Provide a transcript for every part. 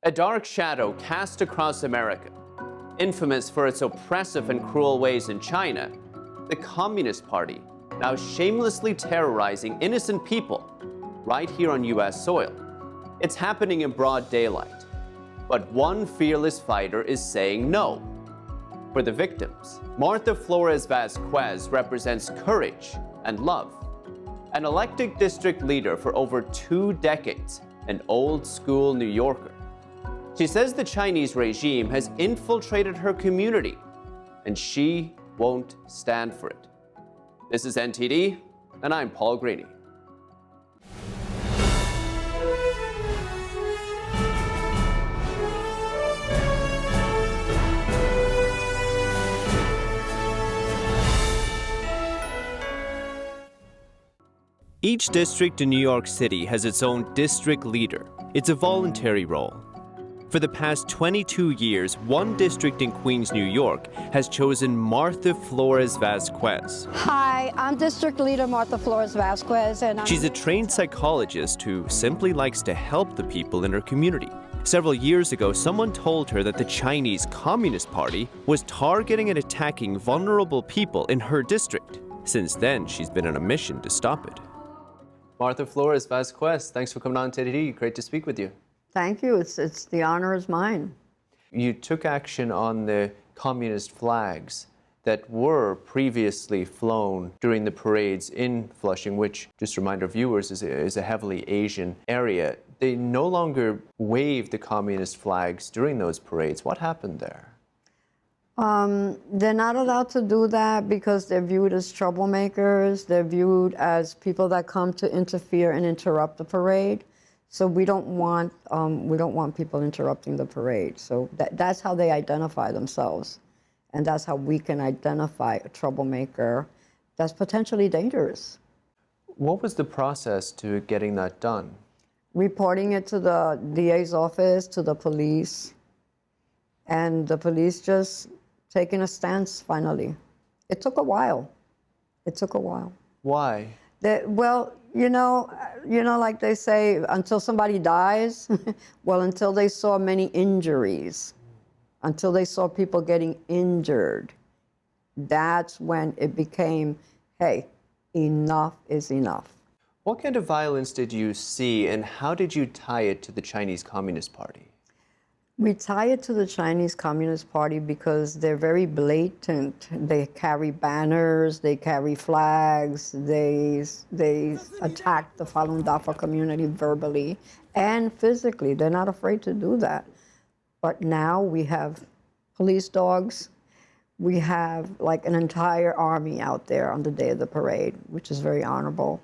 A dark shadow cast across America. Infamous for its oppressive and cruel ways in China, the Communist Party now shamelessly terrorizing innocent people right here on U.S. soil. It's happening in broad daylight. But one fearless fighter is saying no. For the victims, Martha Flores Vazquez represents courage and love. An elected district leader for over 2 decades, an old-school New Yorker. She says the Chinese regime has infiltrated her community, and she won't stand for it. This is NTD, and I'm Paul Greeny. Each district in New York City has its own district leader. It's a voluntary role. For the past 22 years, one district in Queens, New York, has chosen Martha Flores Vazquez. Hi, I'm District Leader Martha Flores Vazquez, and She's a trained psychologist who simply likes to help the people in her community. Several years ago, someone told her that the Chinese Communist Party was targeting and attacking vulnerable people in her district. Since then, she's been on a mission to stop it. Martha Flores Vazquez, thanks for coming on to NTD. Great to speak with you. Thank you. It's the honor is mine. You took action on the communist flags that were previously flown during the parades in Flushing, which, just to remind our viewers, is a heavily Asian area. They no longer wave the communist flags during those parades. What happened there? They're not allowed to do that because they're viewed as troublemakers. They're viewed as people that come to interfere and interrupt the parade. So we don't want people interrupting the parade. So that's how they identify themselves. And that's how we can identify a troublemaker that's potentially dangerous. What was the process to getting that done? Reporting it to the DA's office, to the police, and the police just taking a stance finally. It took a while. It took a while. Why? Well, you know, like they say, until somebody dies, well, until they saw many injuries, until they saw people getting injured, that's when it became, hey, enough is enough. What kind of violence did you see, and how did you tie it to the Chinese Communist Party? We tie it to the Chinese Communist Party because they're very blatant. They carry banners, they carry flags, they attack the Falun Dafa community verbally and physically. They're not afraid to do that. But now we have police dogs. We have like an entire army out there on the day of the parade, which is very honorable.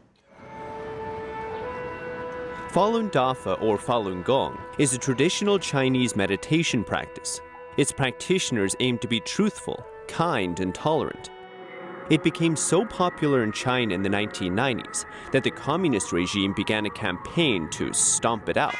Falun Dafa, or Falun Gong, is a traditional Chinese meditation practice. Its practitioners aim to be truthful, kind, and tolerant. It became so popular in China in the 1990s that the communist regime began a campaign to stomp it out.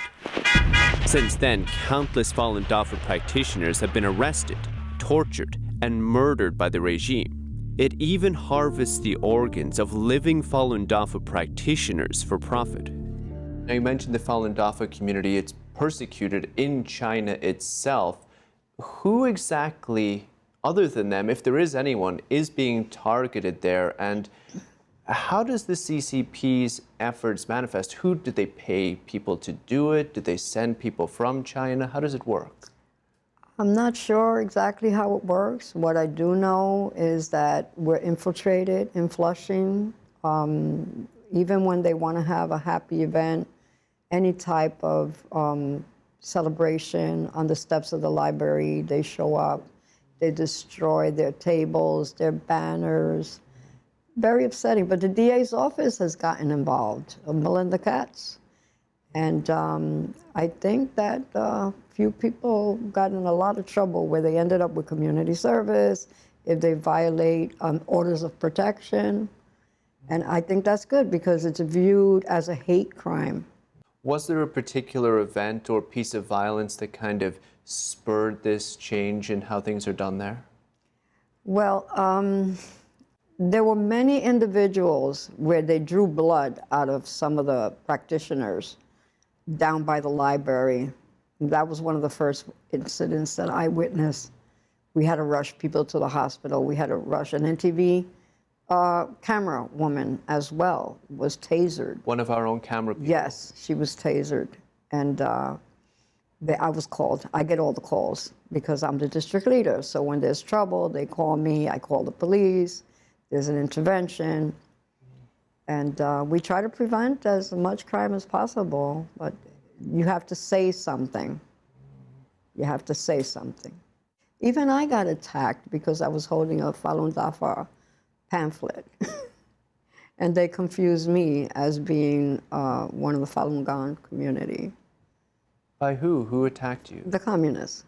Since then, countless Falun Dafa practitioners have been arrested, tortured, and murdered by the regime. It even harvests the organs of living Falun Dafa practitioners for profit. Now, you mentioned the Falun Dafa community. It's persecuted in China itself. Who exactly, other than them, if there is anyone, is being targeted there? And how does the CCP's efforts manifest? Who did they pay people to do it? Did they send people from China? How does it work? I'm not sure exactly how it works. What I do know is that we're infiltrated in Flushing. Even when they want to have a happy event, any type of celebration on the steps of the library, they show up, they destroy their tables, their banners. Very upsetting, but the DA's office has gotten involved, Melinda Katz. And I think that a few people got in a lot of trouble where they ended up with community service, if they violate orders of protection. And I think that's good because it's viewed as a hate crime. Was there a particular event or piece of violence that kind of spurred this change in how things are done there? Well, there were many individuals where they drew blood out of some of the practitioners down by the library. That was one of the first incidents that I witnessed. We had to rush people to the hospital. We had to rush an NTV camera woman as well was tasered. One of our own camera people. Yes, she was tasered. And I was called. I get all the calls because I'm the district leader. So when there's trouble, they call me. I call the police. There's an intervention. And we try to prevent as much crime as possible. But you have to say something. You have to say something. Even I got attacked because I was holding a Falun Dafa pamphlet. And they confused me as being one of the Falun Gong community. By who? Who attacked you? The communists.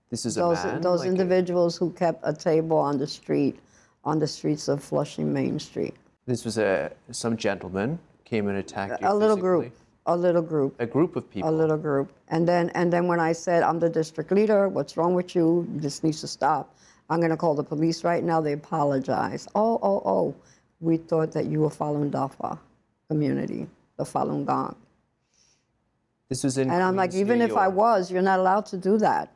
This is a man? Those like individuals who kept a table on the streets of Flushing Main Street. This was some gentleman came and attacked you A little physically? group. A little group. A group of people? A little group. And then when I said, I'm the district leader, what's wrong with you? This needs to stop. I'm going to call the police right now. They apologize. Oh. We thought that you were Falun Dafa community, the Falun Gong. This was in And I'm like, Queens, even New if I York. was, you're not allowed to do that.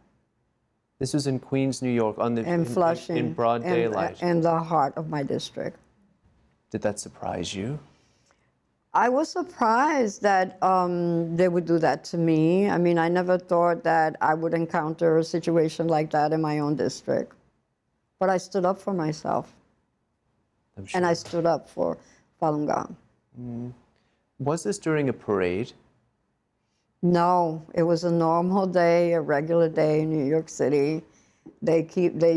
This was in Queens, New York, In Flushing. in broad daylight. In the heart of my district. Did that surprise you? I was surprised that they would do that to me. I mean, I never thought that I would encounter a situation like that in my own district. But I stood up for myself. I'm sure. And I stood up for Falun Gong. Was this during a parade? No, it was a normal day, a regular day in New York City. They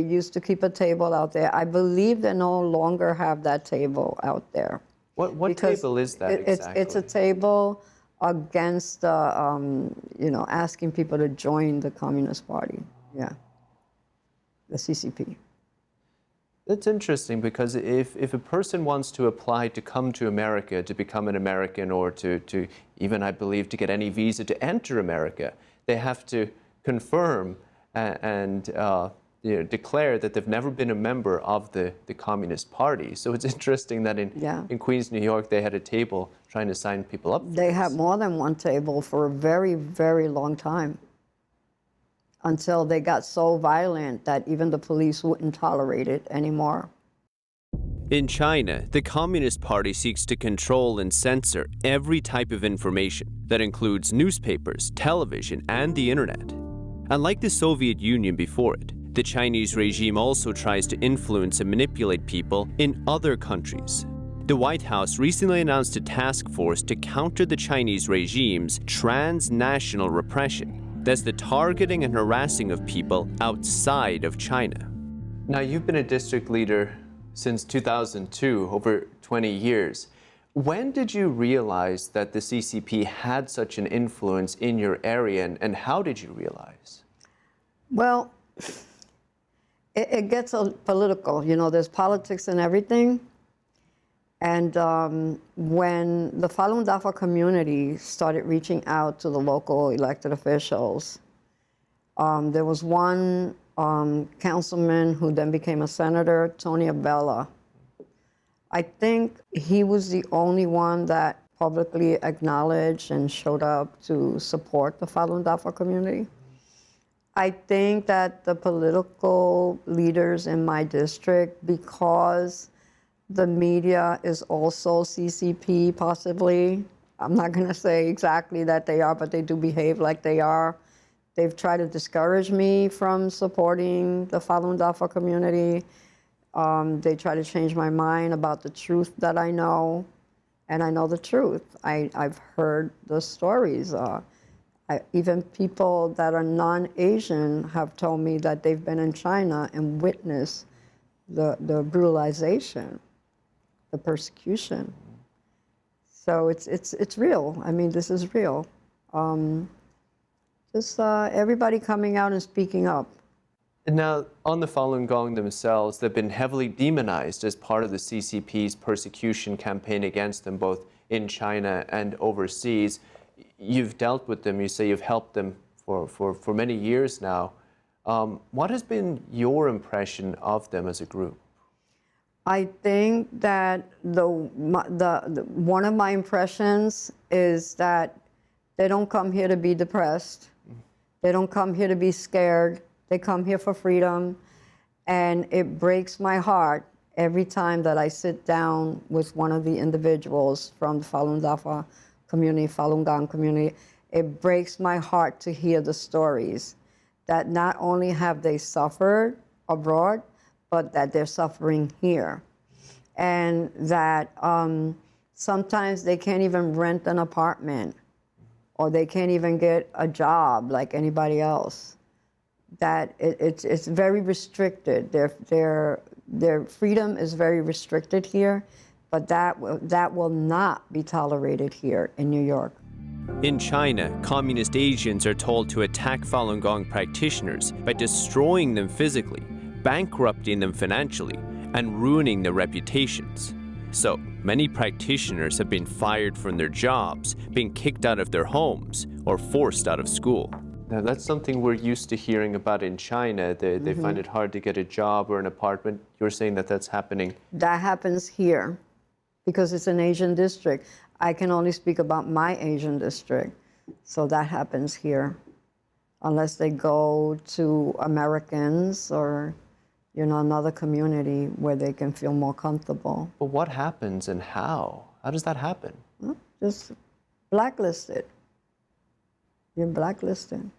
used to keep a table out there. I believe they no longer have that table out there. What table is that exactly? It's a table against, asking people to join the Communist Party. Yeah, the CCP. That's interesting because if a person wants to apply to come to America, to become an American, or to even, I believe, to get any visa to enter America, they have to confirm and declare that they've never been a member of the Communist Party. So it's interesting that in Queens, New York, they had a table trying to sign people up for They this. had more than one table for a very, very long time, until they got so violent that even the police wouldn't tolerate it anymore. In China, the Communist Party seeks to control and censor every type of information that includes newspapers, television, and the internet. Unlike the Soviet Union before it, the Chinese regime also tries to influence and manipulate people in other countries. The White House recently announced a task force to counter the Chinese regime's transnational repression. That's the targeting and harassing of people outside of China. Now, you've been a district leader since 2002, over 20 years. When did you realize that the CCP had such an influence in your area, and how did you realize? Well, it gets political. You know, there's politics in everything. And when the Falun Dafa community started reaching out to the local elected officials, there was one councilman who then became a senator, Tony Abella. I think he was the only one that publicly acknowledged and showed up to support the Falun Dafa community. I think that the political leaders in my district, because the media is also CCP, possibly. I'm not going to say exactly that they are, but they do behave like they are. They've tried to discourage me from supporting the Falun Dafa community. They try to change my mind about the truth that I know, and I know the truth. I've heard the stories. Even people that are non-Asian have told me that they've been in China and witnessed the brutalization, the persecution. So it's real. I mean, this is real. Just everybody coming out and speaking up. Now, on the Falun Gong themselves, they've been heavily demonized as part of the CCP's persecution campaign against them, both in China and overseas. You've dealt with them, you say you've helped them for many years now. What has been your impression of them as a group? I think that one of my impressions is that they don't come here to be depressed. They don't come here to be scared. They come here for freedom. And it breaks my heart every time that I sit down with one of the individuals from the Falun Dafa community, Falun Gong community. It breaks my heart to hear the stories that not only have they suffered abroad, but that they're suffering here. And that sometimes they can't even rent an apartment, or they can't even get a job like anybody else. That it's very restricted. Their freedom is very restricted here, but that will not be tolerated here in New York. In China, communist agents are told to attack Falun Gong practitioners by destroying them physically, bankrupting them financially, and ruining their reputations. So, many practitioners have been fired from their jobs, been kicked out of their homes, or forced out of school. Now, that's something we're used to hearing about in China. They find it hard to get a job or an apartment. You're saying that that's happening? That happens here because it's an Asian district. I can only speak about my Asian district. So that happens here. Unless they go to Americans or, another community where they can feel more comfortable. But what happens and how? How does that happen? Well, just blacklisted. You're blacklisted.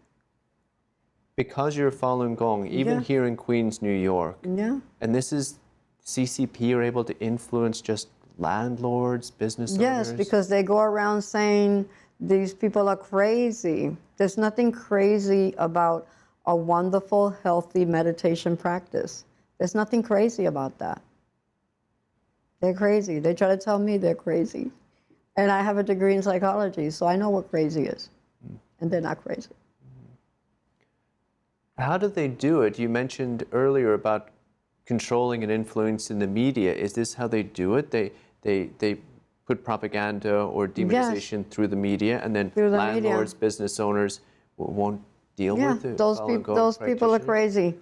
Because you're Falun Gong, even here in Queens, New York. Yeah. And this is, CCP are able to influence just landlords, business owners? Yes, because they go around saying these people are crazy. There's nothing crazy about a wonderful, healthy meditation practice. There's nothing crazy about that. They're crazy. They try to tell me they're crazy. And I have a degree in psychology, so I know what crazy is. And they're not crazy. How do they do it? You mentioned earlier about controlling and influencing the media. Is this how they do it? They put propaganda or demonization through the media, and then landlords, business owners won't deal with it? Those people are crazy.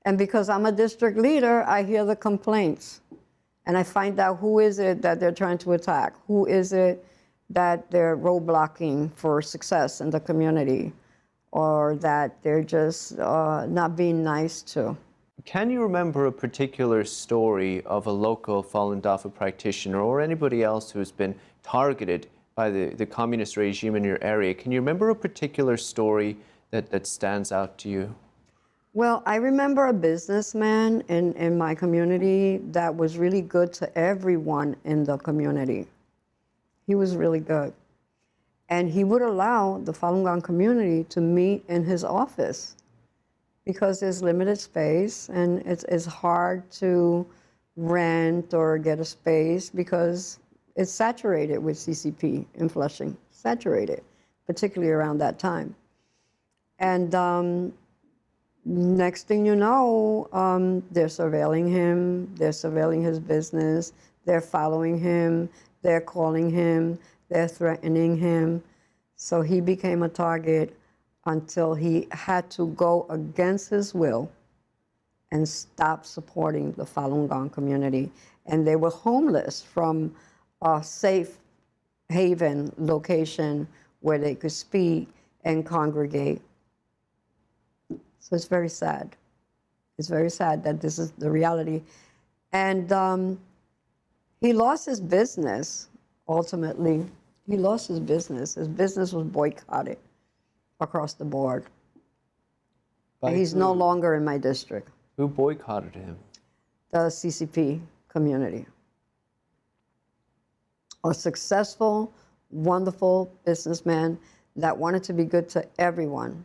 And because I'm a district leader, I hear the complaints. And I find out who is it that they're trying to attack? Who is it that they're roadblocking for success in the community, or that they're just not being nice to? Can you remember a particular story of a local Falun Dafa practitioner or anybody else who's been targeted by the communist regime in your area? Can you remember a particular story that stands out to you? Well, I remember a businessman in my community that was really good to everyone in the community. He was really good. And he would allow the Falun Gong community to meet in his office because there's limited space and it's hard to rent or get a space because it's saturated with CCP in Flushing, saturated, particularly around that time. And next thing you know, they're surveilling him, they're surveilling his business, they're following him, they're calling him, they're threatening him. So he became a target until he had to go against his will and stop supporting the Falun Gong community. And they were homeless from a safe haven location where they could speak and congregate. So it's very sad. It's very sad that this is the reality. And he lost his business, ultimately. He lost his business. His business was boycotted across the board. And he's no longer in my district. Who boycotted him? The CCP community. A successful, wonderful businessman that wanted to be good to everyone,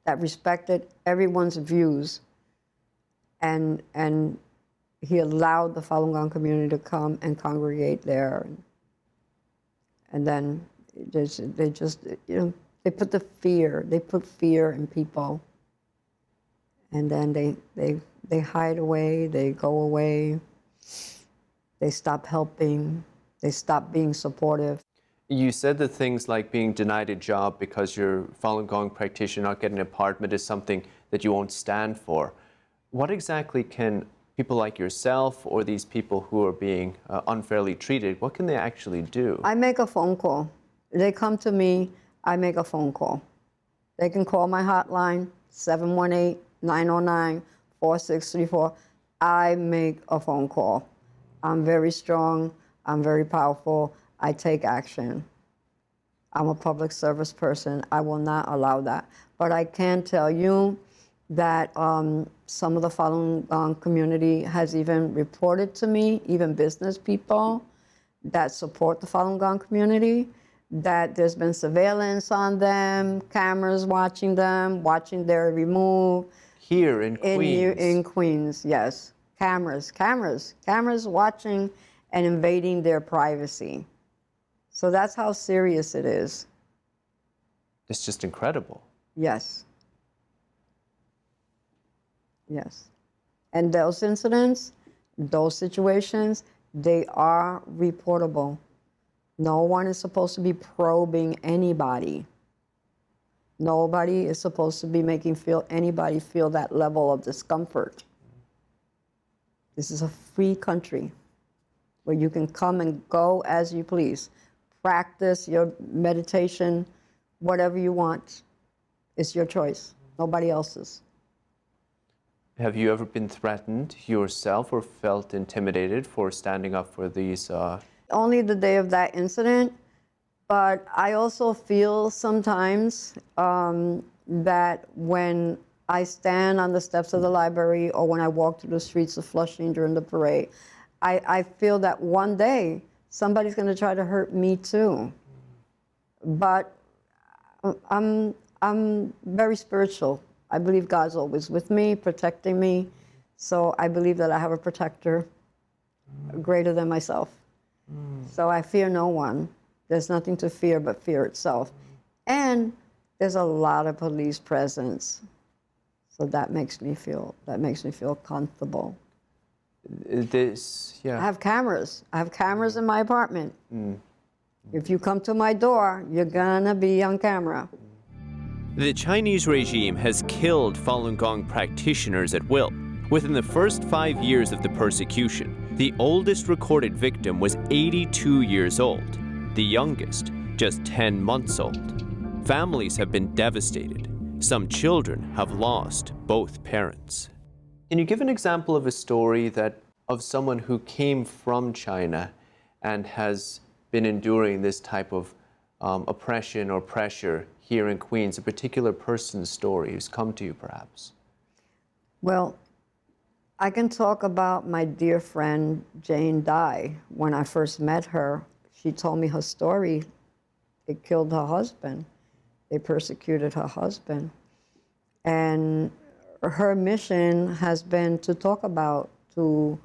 that respected everyone's views, and he allowed the Falun Gong community to come and congregate there. And then they just, they put fear in people. And then they hide away, they go away, they stop helping, they stop being supportive. You said that things like being denied a job because you're Falun Gong practitioner, not getting an apartment is something that you won't stand for. What exactly can people like yourself or these people who are being unfairly treated, what can they actually do? I make a phone call. They come to me, I make a phone call. They can call my hotline, 718-909-4634. I make a phone call. I'm very strong. I'm very powerful. I take action. I'm a public service person. I will not allow that. But I can tell you that some of the Falun Gong community has even reported to me, even business people that support the Falun Gong community, that there's been surveillance on them, cameras watching them, watching their remove. Here in Queens. In Queens, yes. Cameras watching and invading their privacy. So that's how serious it is. It's just incredible. Yes. Yes. And those incidents, those situations, they are reportable. No one is supposed to be probing anybody. Nobody is supposed to be making anybody feel that level of discomfort. This is a free country where you can come and go as you please. Practice your meditation, whatever you want. It's your choice, nobody else's. Have you ever been threatened yourself or felt intimidated for standing up for these? Only the day of that incident, but I also feel sometimes that when I stand on the steps of the library or when I walk through the streets of Flushing during the parade, I feel that one day somebody's going to try to hurt me too. But I'm very spiritual. I believe God's always with me, protecting me. So I believe that I have a protector greater than myself. So I fear no one. There's nothing to fear but fear itself. And there's a lot of police presence. So that makes me feel comfortable. Yeah. I have cameras. I have cameras in my apartment. If you come to my door, you're gonna be on camera. The Chinese regime has killed Falun Gong practitioners at will. Within the first 5 years of the persecution, the oldest recorded victim was 82 years old, the youngest just 10 months old. Families have been devastated. Some children have lost both parents. Can you give an example of a story of someone who came from China and has been enduring this type of oppression or pressure here in Queens, a particular person's story who's come to you perhaps? Well, I can talk about my dear friend Jane Dye. When I first met her, she told me her story. They killed her husband. They persecuted her husband. And her mission has been to talk about the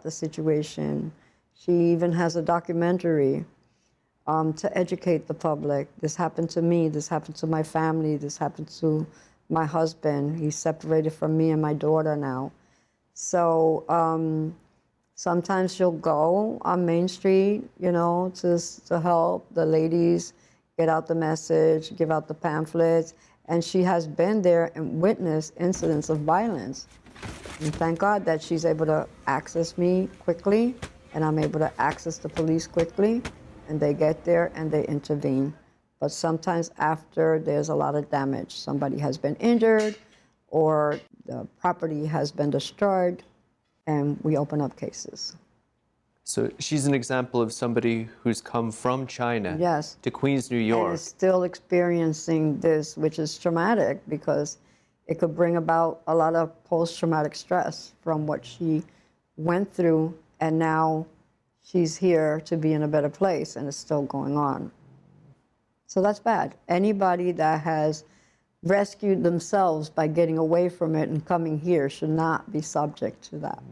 situation. She even has a documentary to educate the public. This happened to me, this happened to my family, this happened to my husband. He's separated from me and my daughter now. So sometimes she'll go on Main Street, to help the ladies get out the message, give out the pamphlets. And she has been there and witnessed incidents of violence. And thank God that she's able to access me quickly, and I'm able to access the police quickly, and they get there and they intervene. But sometimes after there's a lot of damage, somebody has been injured or the property has been destroyed, and we open up cases. So she's an example of somebody who's come from China Yes. to Queens, New York. And is still experiencing this, which is traumatic because it could bring about a lot of post-traumatic stress from what she went through, and now she's here to be in a better place, and it's still going on. So that's bad. Anybody that has rescued themselves by getting away from it and coming here should not be subject to that.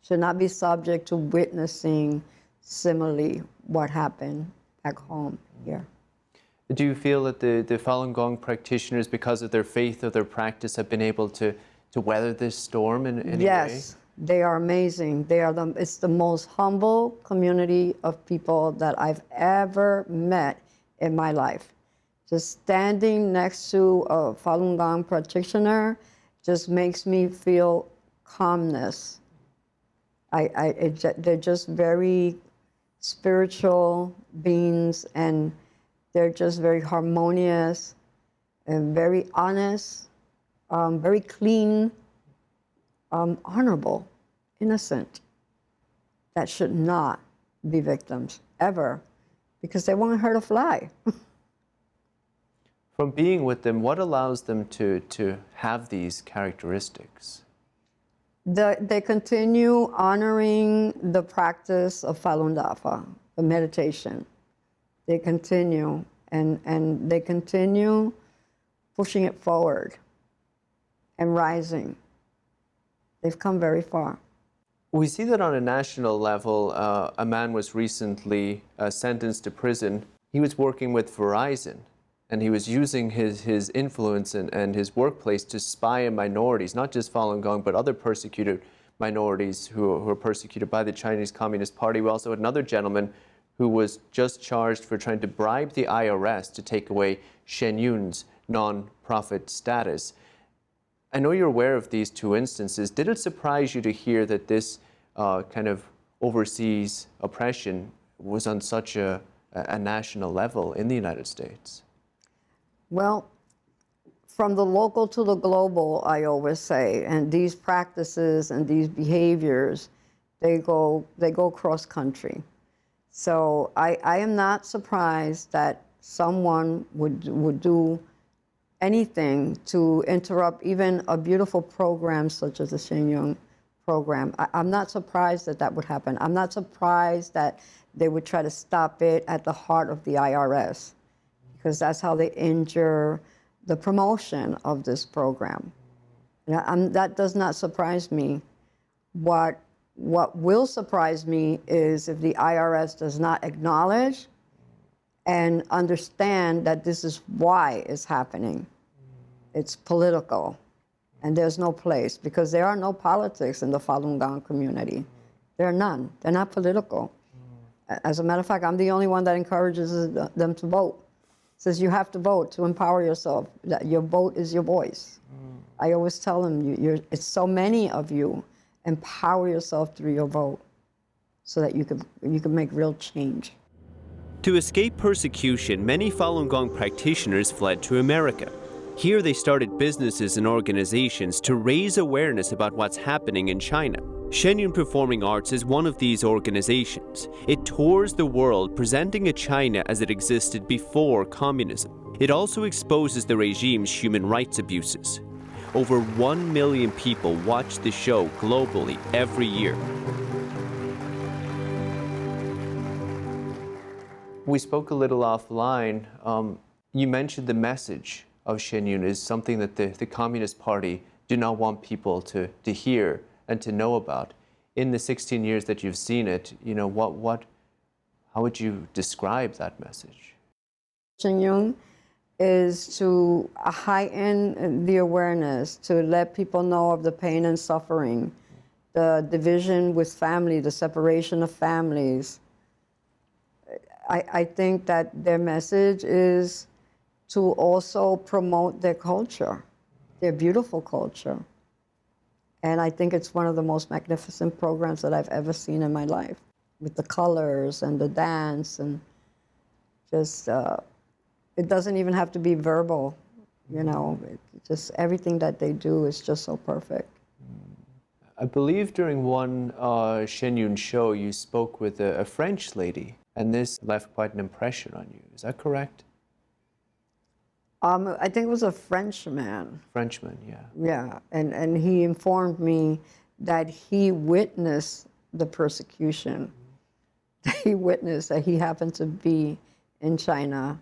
Should not be subject to witnessing similarly what happened back home here. Do you feel that the Falun Gong practitioners, because of their faith or their practice, have been able to weather this storm in any way? Yes, they are amazing. It's the most humble community of people that I've ever met in my life. Just standing next to a Falun Gong practitioner just makes me feel calmness. They're just very spiritual beings, and they're just very harmonious. and very honest, very clean, honorable, innocent, that should not be victims ever, because they won't hurt a fly. From being with them, what allows them to have these characteristics? They continue honoring the practice of Falun Dafa, the meditation. They continue, and they continue pushing it forward and rising. They've come very far. We see that on a national level. A man was recently sentenced to prison. He was working with Verizon, and he was using his influence and his workplace to spy on minorities, not just Falun Gong, but other persecuted minorities who are persecuted by the Chinese Communist Party. We also had another gentleman who was just charged for trying to bribe the IRS to take away Shen Yun's non-profit status. I know you're aware of these two instances. Did it surprise you to hear that this kind of overseas oppression was on such a national level in the United States? Well, from the local to the global, I always say, and these practices and these behaviors, they go cross country. So I am not surprised that someone would do anything to interrupt even a beautiful program such as the Shen Yun program. I'm not surprised that that would happen. I'm not surprised that they would try to stop it at the heart of the IRS, because that's how they injure the promotion of this program. That does not surprise me. What will surprise me is if the IRS does not acknowledge and understand that this is why it's happening. It's political, and there's no place, because there are no politics in the Falun Gong community. There are none. They're not political. As a matter of fact, I'm the only one that encourages them to vote. Says you have to vote to empower yourself. That your vote is your voice. I always tell them, it's so many of you. Empower yourself through your vote, so that you can make real change. To escape persecution, many Falun Gong practitioners fled to America. Here they started businesses and organizations to raise awareness about what's happening in China. Shen Yun Performing Arts is one of these organizations. It tours the world presenting a China as it existed before communism. It also exposes the regime's human rights abuses. Over 1 million people watch the show globally every year. We spoke a little offline. You mentioned the message of Shen Yun is something that the Communist Party do not want people to hear and to know about. In the 16 years that you've seen it, how would you describe that message? Shen Yun is to heighten the awareness, to let people know of the pain and suffering, the division with family, the separation of families. I think that their message is to also promote their culture, their beautiful culture. And I think it's one of the most magnificent programs that I've ever seen in my life, with the colors and the dance, and just, it doesn't even have to be verbal, just everything that they do is just so perfect. I believe during one Shen Yun show you spoke with a French lady, and this left quite an impression on you. Is that correct? I think it was a Frenchman. Frenchman, yeah. Yeah, and he informed me that he witnessed the persecution. He witnessed that he happened to be in China,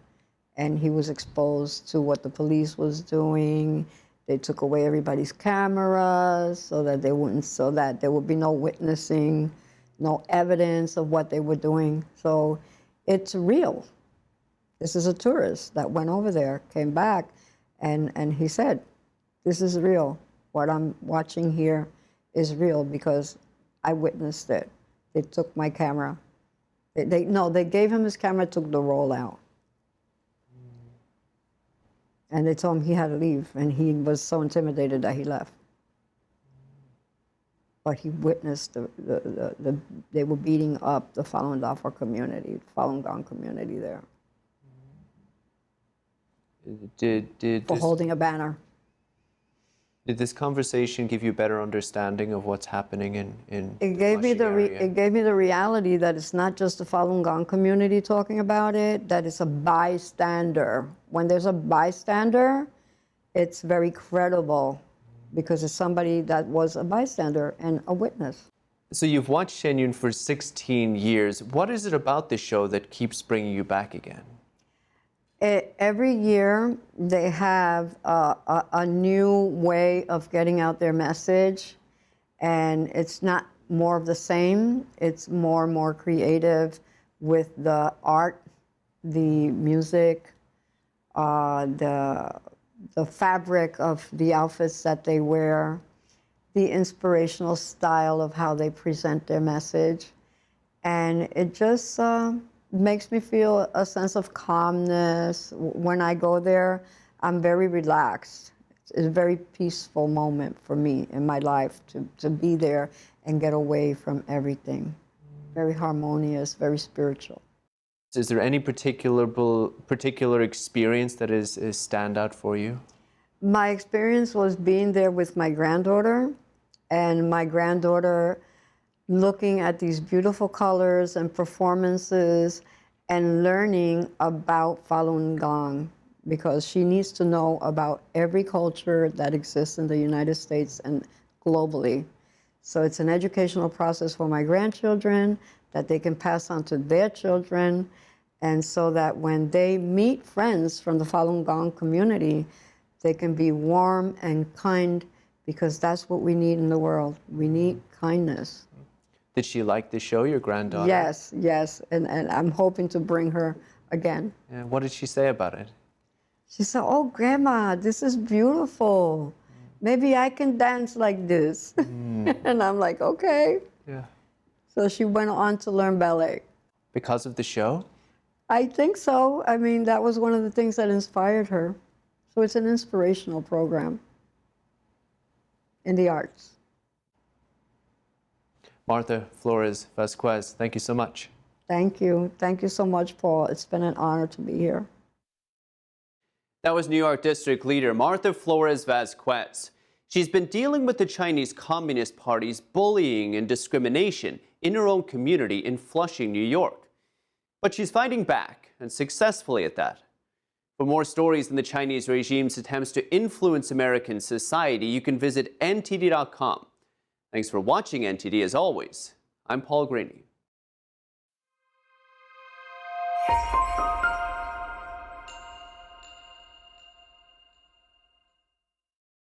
and he was exposed to what the police was doing. They took away everybody's cameras so that there would be no witnessing, no evidence of what they were doing. So it's real. This is a tourist that went over there, came back, and he said, this is real. What I'm watching here is real because I witnessed it. They took my camera. They gave him his camera, took the roll out. And they told him he had to leave, and he was so intimidated that he left. But he witnessed they were beating up the Falun Dafa community, Falun Gong community there. Did for holding a banner. did this conversation give you a better understanding of what's happening in It the gave me Flushing area? it gave me the reality that it's not just the Falun Gong community talking about it, that it's a bystander. When there's a bystander, it's very credible because it's somebody that was a bystander and a witness. So you've watched Shen Yun for 16 years. What is it about this show that keeps bringing you back again? Every year, they have a new way of getting out their message, and it's not more of the same. It's more and more creative with the art, the music, the fabric of the outfits that they wear, the inspirational style of how they present their message. And it just makes me feel a sense of calmness. When I go there, I'm very relaxed. It's a very peaceful moment for me in my life to be there and get away from everything. Very harmonious, very spiritual. Is there any particular experience that is stand out for you? My experience was being there with my granddaughter, and my granddaughter looking at these beautiful colors and performances and learning about Falun Gong, because she needs to know about every culture that exists in the United States and globally. So it's an educational process for my grandchildren that they can pass on to their children, and so that when they meet friends from the Falun Gong community, they can be warm and kind, because that's what we need in the world. We need kindness. Did she like the show, your granddaughter? Yes, yes, and I'm hoping to bring her again. Yeah, what did she say about it? She said, "Oh, Grandma, this is beautiful. Maybe I can dance like this." And I'm like, okay. Yeah. So she went on to learn ballet. Because of the show? I think so. I mean, that was one of the things that inspired her. So it's an inspirational program in the arts. Martha Flores Vazquez, thank you so much. Thank you. Thank you so much, Paul. It's been an honor to be here. That was New York District Leader Martha Flores Vazquez. She's been dealing with the Chinese Communist Party's bullying and discrimination in her own community in Flushing, New York. But she's fighting back, and successfully at that. For more stories on the Chinese regime's attempts to influence American society, you can visit ntd.com. Thanks for watching NTD. As always, I'm Paul Greeny.